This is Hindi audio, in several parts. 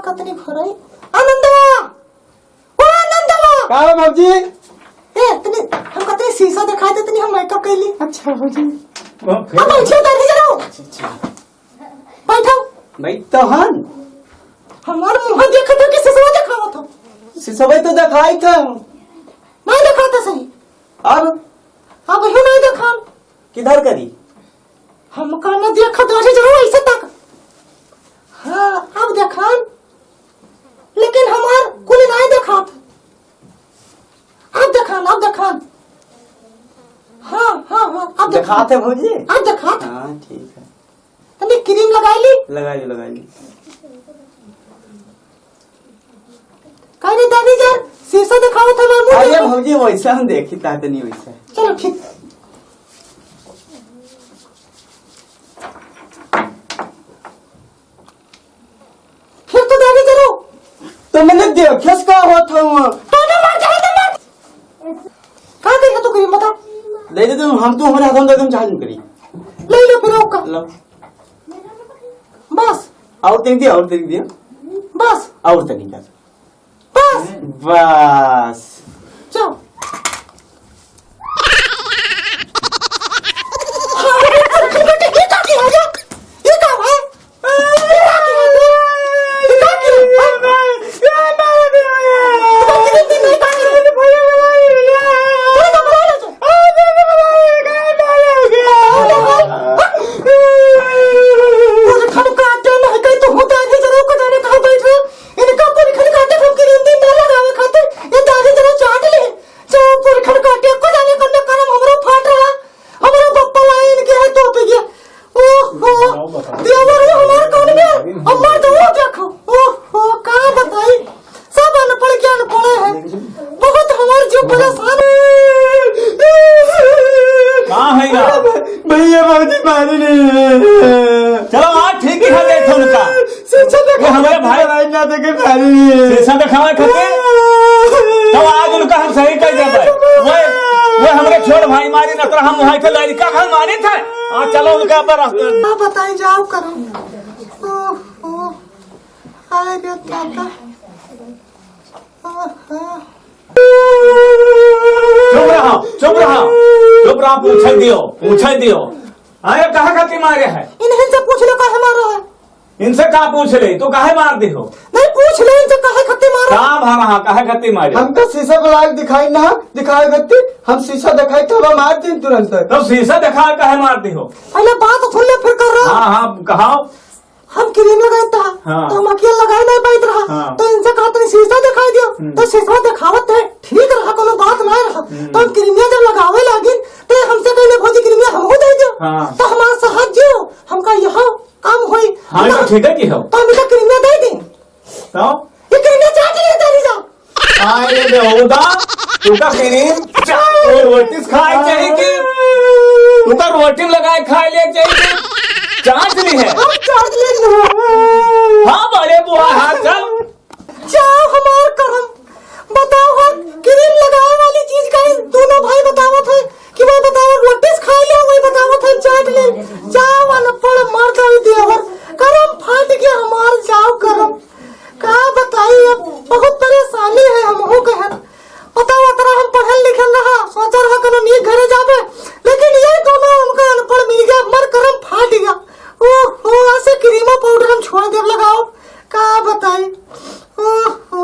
कतनी घोरई आनंदवा ओ आनंदवा का है बाबूजी? ए तनी हम कतनी शीशा दिखाई दे तनी हम मेकअप कैली। अच्छा बाबूजी अब बैठो दादी जरा बैठो भाई तो हन हमार मुंह देखत हो कि शीशा दिखावत हो? शीशा तो दिखाई था नहीं दिखाता सही अब ही नहीं देखा किधर करी हम कान देखा तो जरूर ऐसे तक हाँ अब देखा लेकिन हमार कुल नहीं देखा अब देखा हाँ हाँ हाँ अब दिखाते भौजी अब देखा हाँ ठीक है तनी क्रीम लगाई ली कहीं नहीं दादी जान शीशा दिखाओ था मैं अरे भौजी वैसा हम देखी था नहीं वैसा चलो ठीक फिर तो दादी जरो तो मैंने देखस का होता हूँ कहाँ गई है तू क्रीम बता ले दे हम तो हमारे हाथों में एकदम चार्ज करी ले लो फिर ओका लो बस और तरीक दिया बस और तरीका बस बस जाओ भैया बाबूजी मारे नहीं चलो हाँ ठीक ही है देखो उनका वो हमारे भाई ना देखे मारे नहीं शीशा दिखावे खाते तो आज उनका हम सही कर देते वो हमारे छोड़ भाई मारी न तो हम वहाँ थे लड़का घर मारे थे आज चलो उनका पर बताई जाओ करो हाय रे दादा चुप रहा पूछ दियो अरे कहा खाती मारे है इन्हें से पूछ लो काहे मारा है इनसे कहा पूछ ले तो काहे मार दे हो नहीं पूछ ले इनसे काहे खाती मारा कहाँ भारा काहे खाती मारे हमको शीशा को लाग दिखाई ना दिखाए गति हम शीशा दिखाई तो हम मार दी तुरंत तो शीशा दिखा काहे मार दे हो पहले बात सुन ले फिर कर रहा हाँ कहा हम क्रीम लगाए था हाँ। तो हम अकेले लगाए नहीं पाई रहा हाँ। तो इनसे कहा तुम शीशा दिखाई दियो तो शीशा दिखावत है ठीक रहा कोनो बात नहीं रहा तो हम क्रीमिया जब लगावे लगी तो हमसे कहने भौजी क्रीमिया हमको दे दियो हाँ। तो हमारा साहब जो हमका यहाँ काम हुई हाँ तो ठीक है की हो तो हम इसे क्रीमिया दे दी तो ये क्रीमिया चाट ले दादी जा आए बेहुदा तुका क्रीम रोटी खाए चाहिए कि तुका रोटी लगाए खाए ले चाहिए चाट ली है चाट ले हाँ बड़े बुआ हाथ चल जाओ हमार करम बताओ हम क्रीम लगाए वाली चीज का दोनों भाई बताओ थे कि वो बताओ रोटी खाए ले वही बताओ थे चाट ले जाओ वाला पड़ मार दो देवर करम फाट गया हमार जाओ करम का बताई अब बहुत परेशानी है हम हो गए बताओ तरह हम पढ़ल लिखल रहा सोचा रहा कनो नहीं घरे जावे लेकिन ये दोनों हमका अनपढ़ मिल गया मर करम फाट गया ओहो ऐसे क्रीम पाउडर हम छोड़ दे लगाओ का बताई ओहो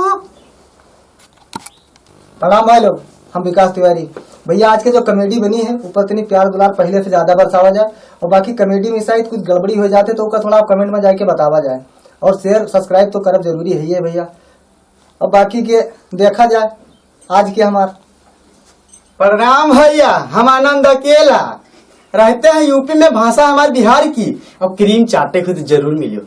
प्रणाम भाई लोग हम विकास तिवारी भैया आज के जो कॉमेडी बनी है ऊपर इतनी प्यार दुलार पहले से ज्यादा बरसावा जाए और बाकी कॉमेडी में शायद कुछ गड़बड़ी हो जाते तो उसका थोड़ा आप कमेंट में जाके बतावा जाए और शेयर सब्सक्राइब तो करब जरूरी है भैया और बाकी के देखा जाए आज के हमार प्रणाम भैया हम आनंद अकेला रहते हैं यूपी में भाषा हमारे बिहार की और क्रीम चाटे खुद जरूर मिलो